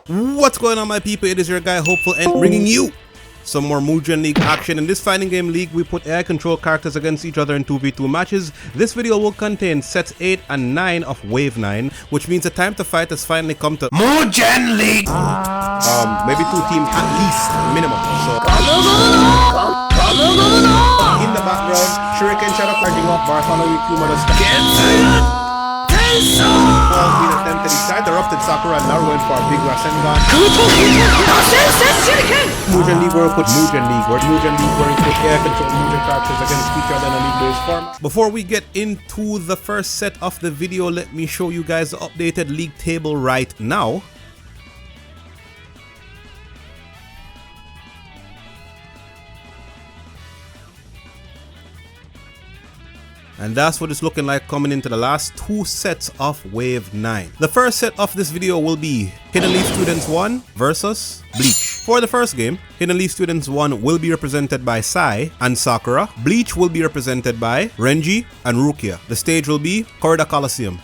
What's going on, my people? It is your guy Hopeful and bringing you some more Mugen League action. In this fighting game league, we put AI control characters against each other in 2v2 matches. This video will contain sets 8 and 9 of Wave 9, which means the time to fight has finally come to Mugen League! Maybe 2 teams at least, minimum. So in the background, Shuriken Shadow charging up, Bartholomew Kuma the being attempted inside the erupted Sakura and now going for a big Rasengan. Mugen League where we put Mugen League, where we put air control Mugen characters against each other in a league-based form. Before we get into the first set of the video, let me show you guys the updated league table right now. And that's what it's looking like coming into the last 2 sets of Wave 9. The first set of this video will be Hidden Leaf Students 1 versus Bleach. For the first game, Hidden Leaf Students 1 will be represented by Sai and Sakura. Bleach will be represented by Renji and Rukia. The stage will be Corridor Coliseum.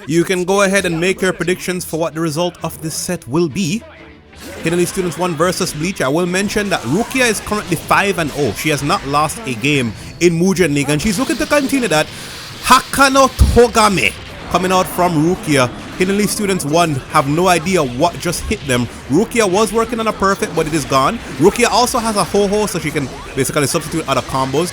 You can go ahead and make your predictions for what the result of this set will be. Hidden Leaf Students 1 versus Bleach. I will mention that Rukia is currently 5-0. She has not lost a game in Mugen League, and she's looking to continue that. Hakano Togame coming out from Rukia. Hidden Leaf Students 1 have no idea what just hit them. Rukia was working on a perfect, but it is gone. Rukia also has a ho-ho, so she can basically substitute other combos.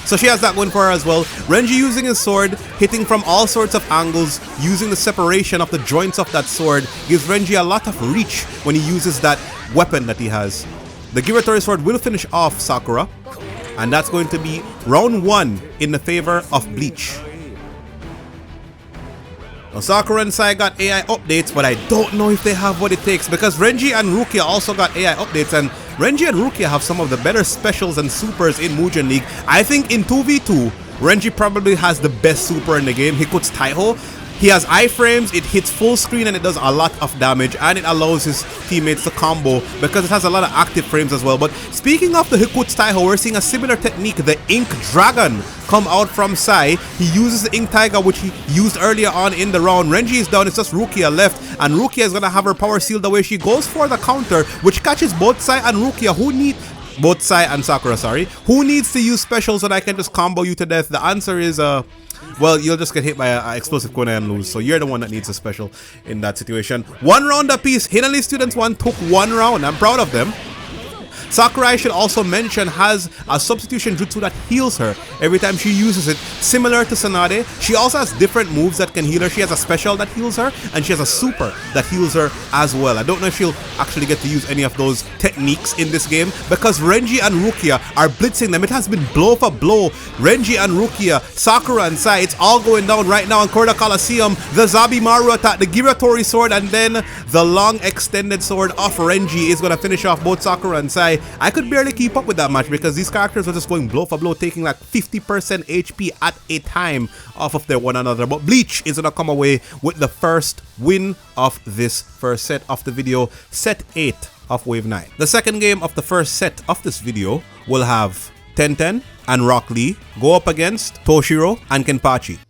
So she has that going for her as well. Renji using his sword, hitting from all sorts of angles, using the separation of the joints of that sword, gives Renji a lot of reach when he uses that weapon that he has. The Giratory sword will finish off Sakura, and that's going to be round 1 in the favor of Bleach. Now Sakura and Sai got AI updates, but I don't know if they have what it takes, because Renji and Rukia also got AI updates, and Renji and Rukia have some of the better specials and supers in Mugen League. I think in 2v2, Renji probably has the best super in the game. Hikut's Taiho. He has iframes, it hits full screen and it does a lot of damage, and it allows his teammates to combo because it has a lot of active frames as well. But speaking of the Hikut's Taiho, we're seeing a similar technique, the Ink Dragon, come out from Sai. He uses the Ink Tiger, which he used earlier on in the round. Renji is down, it's just Rukia left, and Rukia is going to have her power sealed away. She goes for the counter, which catches both Sai and Rukia, both Sai and Sakura, sorry. Who needs to use specials so that I can just combo you to death? The answer is, well, you'll just get hit by an explosive corner and lose. So you're the one that needs a special in that situation. 1 round apiece. Hidden Leaf Students 1 took 1 round. I'm proud of them. Sakura, I should also mention, has a substitution jutsu that heals her every time she uses it, similar to Tsunade. She also has different moves that can heal her. She has a special that heals her, and she has a super that heals her as well. I don't know if she'll actually get to use any of those techniques in this game, because Renji and Rukia are blitzing them. It has been blow for blow. Renji and Rukia, Sakura and Sai, it's all going down right now in Corridor Coliseum. The Zabimaru attack, the Giratory sword, and then the long extended sword of Renji is going to finish off both Sakura and Sai. I could barely keep up with that match because these characters were just going blow for blow, taking like 50% HP at a time off of their one another. But Bleach is going to come away with the first win of this first set of the video, set 8 of Wave 9. The second game of the first set of this video will have Tenten and Rock Lee go up against Toshiro and Kenpachi.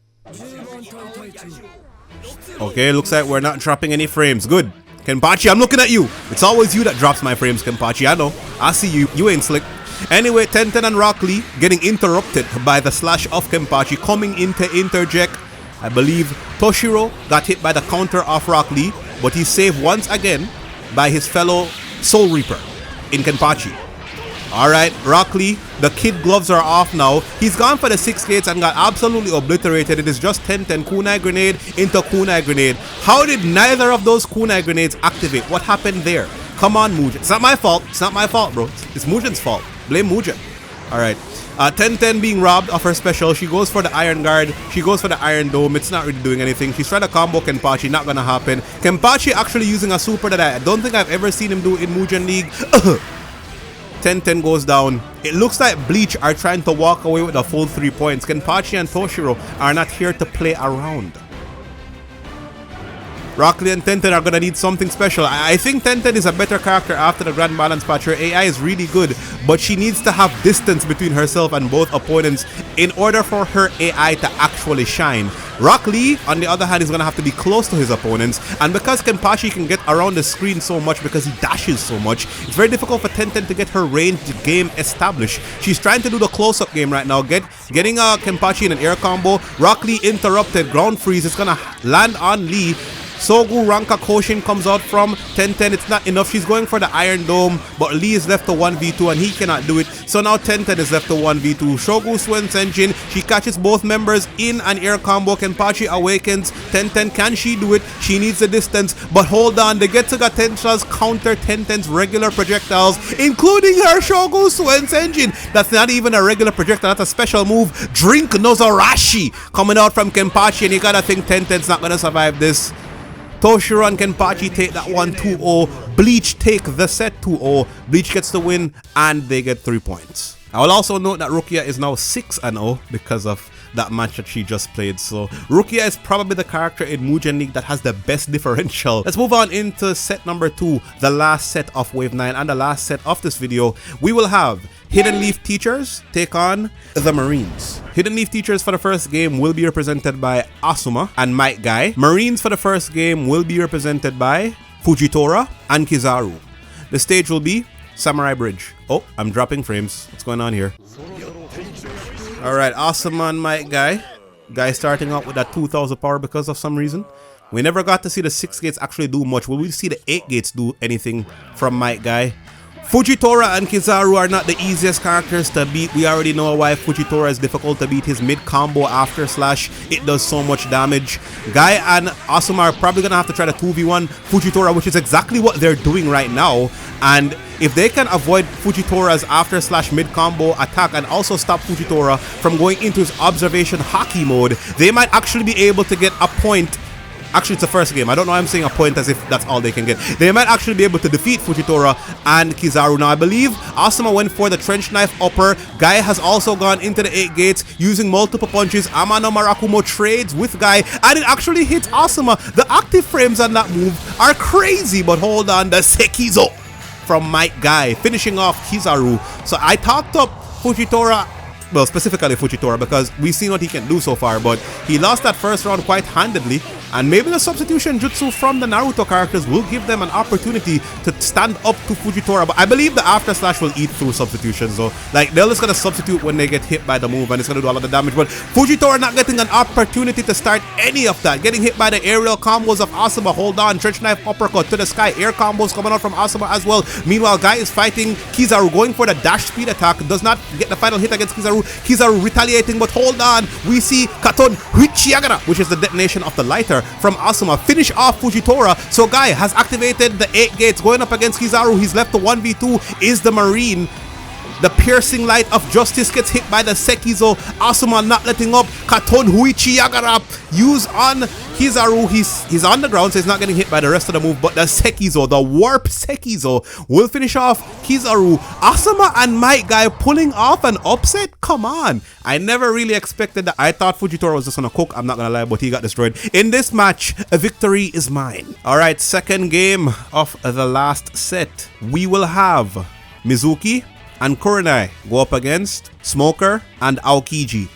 Okay, looks like we're not dropping any frames. Good. Kenpachi, I'm looking at you. It's always you that drops my frames, Kenpachi. I know. I see you. You ain't slick. Anyway, Tenten and Rock Lee getting interrupted by the slash of Kenpachi coming into interject. I believe Toshiro got hit by the counter of Rock Lee, but he's saved once again by his fellow Soul Reaper in Kenpachi. Alright, Rock Lee, the kid gloves are off now. He's gone for the 6 gates and got absolutely obliterated. It is just Tenten, kunai grenade into kunai grenade. How did neither of those kunai grenades activate? What happened there? Come on, Mugen. It's not my fault. It's not my fault, bro. It's Mugen's fault. Blame Mugen. Alright. Tenten being robbed of her special. She goes for the Iron Guard. She goes for the Iron Dome. It's not really doing anything. She's trying to combo Kenpachi. Not gonna happen. Kenpachi actually using a super that I don't think I've ever seen him do in Mugen League. 10-10 goes down. It looks like Bleach are trying to walk away with a full 3 points. Kenpachi and Toshiro are not here to play around. Rock Lee and Tenten are going to need something special. I think Tenten is a better character after the Grand Balance patch. Her AI is really good, but she needs to have distance between herself and both opponents in order for her AI to actually shine. Rock Lee, on the other hand, is going to have to be close to his opponents. And because Kenpachi can get around the screen so much because he dashes so much, it's very difficult for Tenten to get her ranged game established. She's trying to do the close-up game right now, getting Kenpachi in an air combo. Rock Lee interrupted, ground freeze. It's going to land on Lee. Sogu Ranka Koshin comes out from Tenten. It's not enough. She's going for the Iron Dome, but Lee is left to 1v2 and he cannot do it. So now Tenten is left to 1v2. Shogu Swen's engine. She catches both members in an air combo. Kenpachi awakens. Tenten, can she do it? She needs the distance, but hold on. The Getsuga Tenshas counter Tenten's regular projectiles, including her Shogu Swen's engine. That's not even a regular projectile. That's a special move. Drink Nozarashi coming out from Kenpachi, and you gotta think Tenten's not gonna survive this. Toshiro and Kenpachi take that one 2-0. Bleach take the set 2-0. Bleach gets the win and they get 3 points. I will also note that Rukia is now 6-0 because of that match that she just played. So Rukia is probably the character in Mugen League that has the best differential. Let's move on into set number 2, the last set of Wave 9 and the last set of this video. We will have Hidden Leaf Teachers take on the Marines. Hidden Leaf Teachers for the first game will be represented by Asuma and Might Guy. Marines for the first game will be represented by Fujitora and Kizaru. The stage will be Samurai Bridge. Oh, I'm dropping frames. What's going on here? Alright, Asuma and Might Guy. Guy starting out with that 2000 power because of some reason. We never got to see the 6 gates actually do much. Will we see the 8 gates do anything from Might Guy? Fujitora and Kizaru are not the easiest characters to beat. We already know why Fujitora is difficult to beat. His mid combo after slash, it does so much damage. Guy and Asuma are probably going to have to try to 2v1 Fujitora, which is exactly what they're doing right now. And if they can avoid Fujitora's after slash mid combo attack and also stop Fujitora from going into his observation hockey mode, they might actually be able to get a point. Actually, it's the first game. I don't know why I'm saying a point as if that's all they can get. They might actually be able to defeat Fujitora and Kizaru. Now, I believe Asuma went for the trench knife upper. Guy has also gone into the 8 gates using multiple punches. Amano Marakumo trades with Guy, and it actually hits Asuma. The active frames on that move are crazy, but hold on. The Sekizo from Might Guy finishing off Kizaru. So I talked up Fujitora, well, specifically Fujitora, because we've seen what he can do so far, but he lost that first round quite handedly. And maybe the substitution jutsu from the Naruto characters will give them an opportunity to stand up to Fujitora. But I believe the after slash will eat through substitutions. So, like, they're just going to substitute when they get hit by the move and it's going to do a lot of damage. But Fujitora not getting an opportunity to start any of that. Getting hit by the aerial combos of Asuma. Hold on. Trench knife uppercut to the sky. Air combos coming out from Asuma as well. Meanwhile, Guy is fighting Kizaru, going for the dash speed attack. Does not get the final hit against Kizaru. Kizaru retaliating, but hold on. We see Katon Huichiagara, which is the detonation of the lighter from Asuma, finish off Fujitora. So Guy has activated the 8 gates going up against Kizaru. He's left to 1v2 is the Marine. The piercing light of justice gets hit by the Sekizo. Asuma not letting up. Katon Huichi Yagara use on Kizaru. He's on the ground, so he's not getting hit by the rest of the move. But the Sekizo, the warp Sekizo, will finish off Kizaru. Asuma and Might Guy pulling off an upset? Come on. I never really expected that. I thought Fujitora was just gonna cook. I'm not gonna lie, but he got destroyed. In this match, a victory is mine. Alright, second game of the last set. We will have Mizuki and Kurenai go up against Smoker and Aokiji.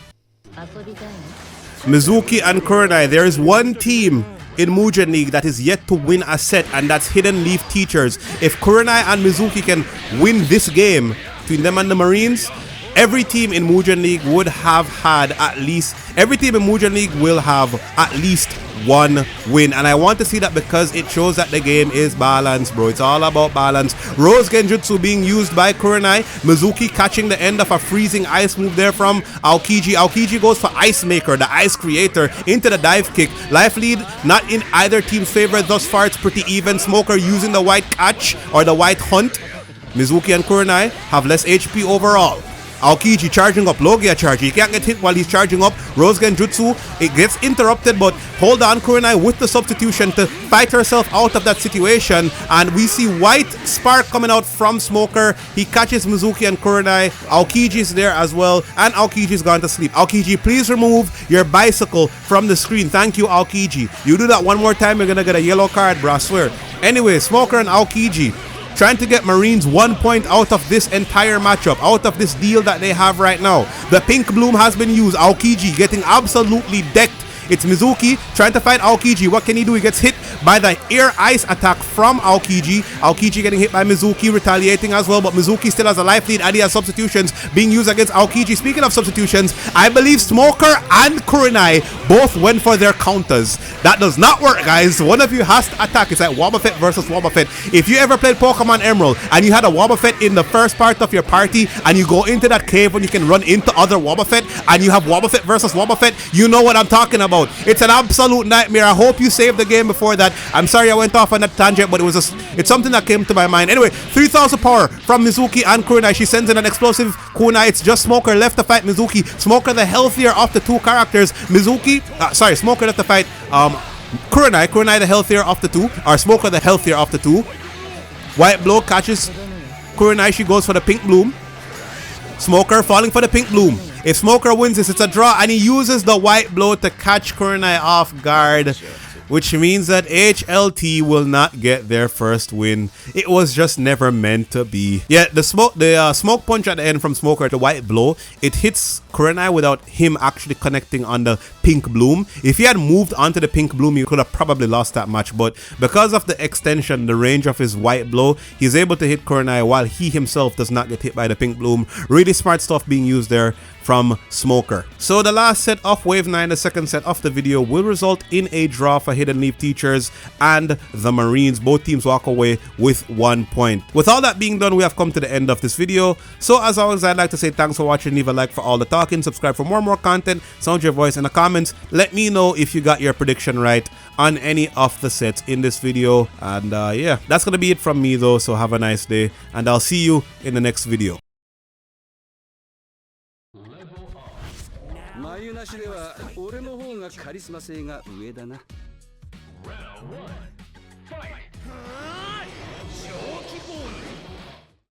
Mizuki and Kurenai, there is one team in Mugen League that is yet to win a set, and that's Hidden Leaf Teachers. If Kurenai and Mizuki can win this game between them and the Marines, every team in Mugen League would have had at least, every team in Mugen League will have at least one win. And I want to see that because it shows that the game is balanced, bro. It's all about balance. Rose Genjutsu being used by Kurenai. Mizuki catching the end of a freezing ice move there from Aokiji. Aokiji goes for Ice Maker, the ice creator, into the dive kick. Life lead not in either team's favor thus far. It's pretty even. Smoker using the white catch or the white hunt. Mizuki and Kurenai have less HP overall. Aokiji charging up, Logia charge. He can't get hit while he's charging up. Rose Genjutsu, it gets interrupted, but hold on, Kurenai with the substitution to fight herself out of that situation. And we see white spark coming out from Smoker. He catches Mizuki and Kurenai. Aokiji is there as well, and Aokiji's gone to sleep. Aokiji, please remove your bicycle from the screen. Thank you, Aokiji. You do that one more time, you're gonna get a yellow card, bro, I swear. Anyway, Smoker and Aokiji trying to get Marines 1 point out of this entire matchup, out of this deal that they have right now. The pink bloom has been used. Aokiji getting absolutely decked It's Mizuki trying to fight Aokiji. What can he do? He gets hit by the air ice attack from Aokiji. Aokiji getting hit by Mizuki, retaliating as well, but Mizuki still has a life lead and he has substitutions being used against Aokiji. Speaking of substitutions, I believe Smoker and Kurenai both went for their counters. That does not work, guys. One of you has to attack. It's like Wobbuffet versus Wobbuffet. If you ever played Pokemon Emerald and you had a Wobbuffet in the first part of your party and you go into that cave when you can run into other Wobbuffet and you have Wobbuffet versus Wobbuffet, you know what I'm talking about. It's an absolute nightmare. I hope you saved the game before that. I'm sorry I went off on that tangent, but it's something that came to my mind. Anyway, 3,000 power from Mizuki and Kurenai. She sends in an explosive kunai. It's just Smoker left to fight Mizuki. Smoker the healthier of the two characters. Smoker left to fight Kurenai. Kurenai the healthier of the two. Or Smoker the healthier of the two. White Blow catches Kurenai. She goes for the pink bloom. Smoker falling for the pink bloom. If Smoker wins this, it's a draw, and he uses the White Blow to catch Kurenai off guard, which means that H.L.T will not get their first win. It was just never meant to be. Yeah, the smoke punch at the end from Smoker, the White Blow, it hits Kurenai without him actually connecting on the pink bloom. If he had moved onto the pink bloom, he could have probably lost that match, but because of the extension, the range of his White Blow, he's able to hit Kurenai while he himself does not get hit by the pink bloom. Really smart stuff being used there from Smoker. So the last set of Wave 9, the second set of the video, will result in a draw for Hidden Leaf Teachers and the Marines. Both teams walk away with 1 point. With all that being done, we have come to the end of this video. So as always, I'd like to say thanks for watching. Leave a like for all the talking, subscribe for more content, sound your voice in the comments. Let me know if you got your prediction right on any of the sets in this video. And yeah, that's gonna be it from me though, so have a nice day and I'll see you in the next video. 眉なしでは俺の方がカリスマ性が上だな。Round one, fight!